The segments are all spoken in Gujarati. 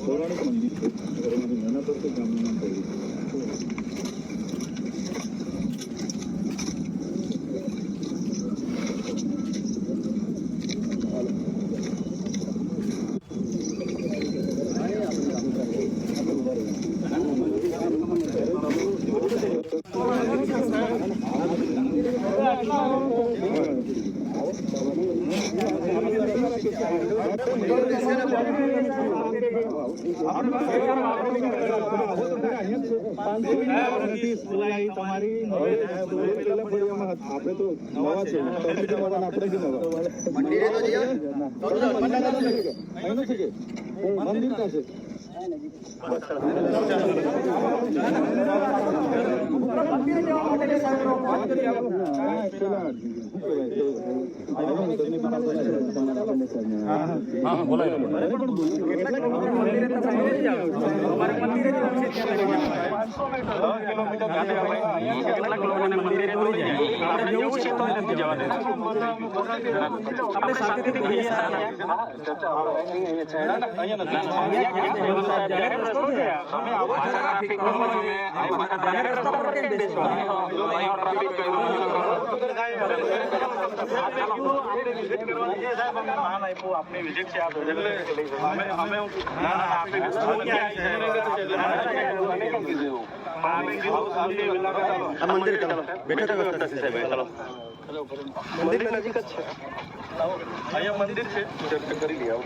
પૌરાણિક મંદિર છે. નાના પરથી ગામનું નામ પડ્યું. આપણે તો નવા છે મંદિર ક્યાં છે? મંદિર બેઠક વ્યવસ્થા છે સાહેબ. મંદિર નજીક જ છે. અહીંયા મંદિર છે કરી લઈએ.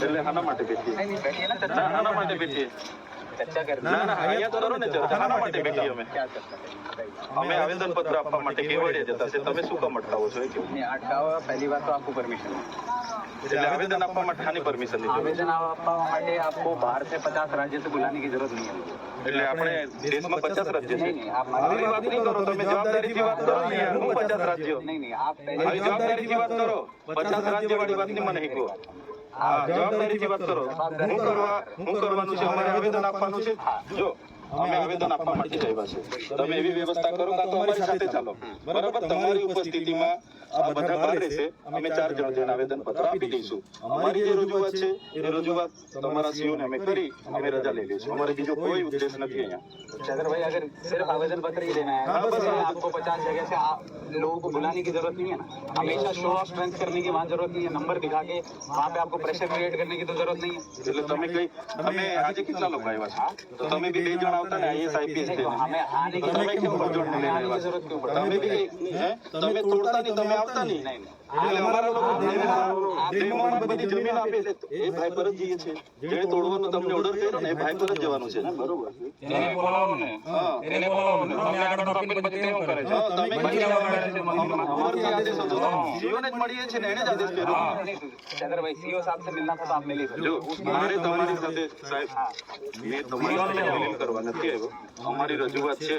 એટલે આના માટે બેઠીએ. આના માટે બેઠીએ. ના ના અહીંયા તો કરો ને ચર્ચા. આના માટે બેઠીએ અમે આવેદન પત્ર આપવા માટે કેવડિયા જતા છે. તમે શું કામ અટકાવો છો? अटकावा पहली बात तो आपको परमिशन है. એટલે આવેદન આપવા માટે આની પરમિશન નથી. आवेदन आपका માટે आपको बाहर से 50 राज्य से बुलाने की जरूरत नहीं है. એટલે આપણે દેશમાં 50 રાજ્ય છે. नहीं आप આવી વાત નહીં કરો. તમે જવાબદારીથી વાત કરો ને યાર. હું 50 રાજ્યો नहीं आप આવી જવાબદારીથી વાત કરો. 50 રાજ્ય વાળી વાત નહીં મને શીખવો. હા જવાબદારીથી વાત કરો. હું કરવાનું છે? અમારે આવેદન આપવાનું છે. જો અમે આવેદન આપવા માટે જ આવ્યા છે. તમે એવી વ્યવસ્થા કરો કાં તો અમારી સાથે ચાલો. બરાબર? તમારી ઉપસ્થિતિમાં આ બધા બહાર રહેશે. અમે 4 જણ જઈને આવેદન પત્ર આપી દઈશું. અમારી જે રજૂઆત છે એ રજૂઆત તમારા સીઓને અમે કરી અમે રજા લઈ લઈશું. અમારે બીજો કોઈ ઉદ્દેશ નથી અહીંયા. अगर भाई अगर सिर्फ आवेदन पत्र ही देना है बस आपको 50 जगह से लोगों को बुलाने की जरूरत नहीं है ना. हमेशा शो ऑफ स्ट्रेंथ करने की वहाँ जरूरत नहीं है. नंबर दिखा के वहाँ पे आपको प्रेशर क्रिएट करने की तो जरूरत नहीं है. એટલે તમે કઈ તમે આજે કેટલા લોકો આવ્યા છો? તો તમે બી 2 જણ આવતા ને આઈએસ આઈપીએસ છે. हमें आने की તમે કેમ બજોડ ને લઈને आने की આવ્યા છો? जरूरत क्यों पड़ती તમે બી તમે તોડતા નહીં, તમે આવતા નહીં. એટલે અમારા લોકો તમારી બધી જમીન આપી એટલે એ ભાઈ પર જ જઈએ છે. જેણે તોડવાનો તમને ઓર્ડર કર્યો ને એ ભાઈ પર જ જવાનું છે ને, બરોબર છે. એને બોલાવો ને, એને બોલાવો ને. તમે આગળ ટોપિક પછી તેવું કરે છે. તમે અમારથી આદેશ હતો ને, સીઓને જ મળીએ છે ને, એને જ આદેશ કર્યો. चंद्रभाई सीओ साहब से मिलना था तो आप मिल ही सकते જો મારે તમારી સાથે સાહેબ મેં તમારી સાથે દલીલ કરવા નથી આવ્યો. અમારી રજૂઆત છે,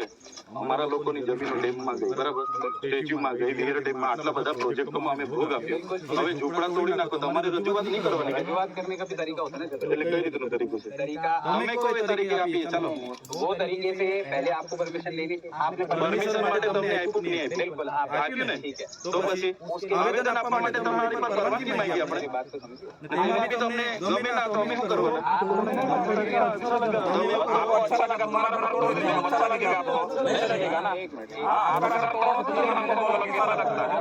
અમારા લોકોની જમીનો ડેમમાં ગઈ, બરાબર, સ્ટેચ્યુમાં ગઈ, વિહિર ડેમમાં, આટલા બધા પ્રોજેક્ટોમાં અમે ભોગ આપ્યો. હવે ઝૂંપડા તોડી નાખો, તમારે રજૂઆત નહીં કરવાની. रजुआत करने का भी तरीका होता है ना એટલે કઈ રીતનો તરીકો છે? तरीका અમે કોઈ તરીકે આપીએ, ચાલો. वो तरीके से पहले आपको परमिशन लेनी थी आपने પરમિશન માટે તમને આપ્યું કે નહીં આપ્યું? बिल्कुल आप આપ્યું ને? ठीक है તો પછી આવેદન આપવા માટે તમારી પર પરવાનગી માંગી આપણે. बात तो समझिए એમાં બી તમને ગમે ના તો અમે શું કરવાનું? आपको अच्छा लगा तुम्हारा बना तोड़ देंगे हम अच्छा लगेगा आपको नहीं लगेगा ना एक मिनट आप अगर तोड़ो तो फिर हमको बोलो कि कैसा लगता है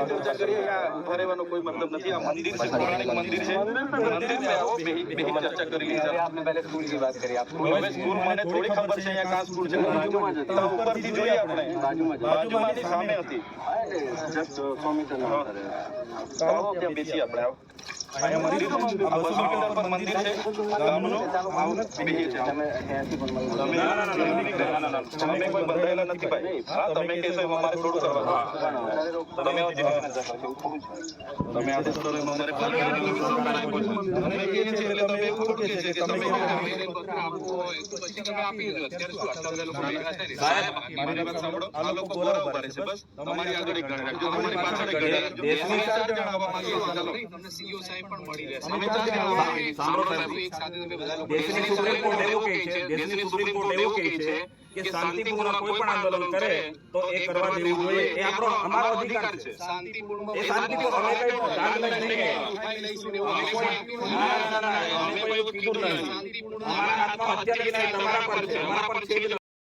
ચર્ચા કરીએ, યા ઉભા રહેવાનો કોઈ મતલબ નથી. આ મંદિર છે, પૌરાણિક મંદિર છે. મંદિર पे આવો, બેહી ચર્ચા કરી લી. अरे आपने पहले स्कूल की बात करी आप હવે સ્કૂલ મને થોડી ખબર છે અહીંયા કાં સ્કૂલ છે. તો ઉપરથી જોઈએ આપણે. બાજુમાંથી સામે હતી. આવો ત્યાં બેસીએ આપણે. આવો. અહીંયા મંદિર છે, આ 200 મીટર પર મંદિર છે ગામનું. આવો બેસીએ છીએ. તમે કોઈ બંધાયેલા નથી ભાઈ. હા, તમે કહેશો એમ અમારે થોડું કરવા. તમે તમે આદેશ કરો એમ અમારે અમે કહીએ છીએ એટલે તમે એવું થોડું કહે છે કે તમે સાહેબ, મારી વાત સાંભળો. આ લોકો ગોળા ઉભા રહેશે, બસ. તમારી આગળ એક ગાડી રાખજો, તમારી પાછળ એક ગાડી રાખજો. દેશની 4 જણ આવવા માંગીએ છીએ. ચાલો. સીઓ સાહેબ પણ મળી રહેશે અમે 4 જણ આવવા માંગીએ છીએ. એક સાથે તમે બધા લોકો દેશની સુપ્રીમ કોર્ટ એવું કહે છે, દેશની સુપ્રીમ કોર્ટ એવું કહે છે કે શાંતિપૂર્ણ કોઈ પણ આંદોલન કરે તો એ કરવા દેવું જોઈએ. એ આપણો અમારો અધિકાર છે. શાંતિપૂર્ણ એ શાંતિપૂર્ણ અમે કઈ જાગ નહીં કે ના, અમે કોઈ એવું કીધું નહીં. અમારા હાથમાં હથિયાર બી નહીં, તમારા પર છે, અમારા પર છે બી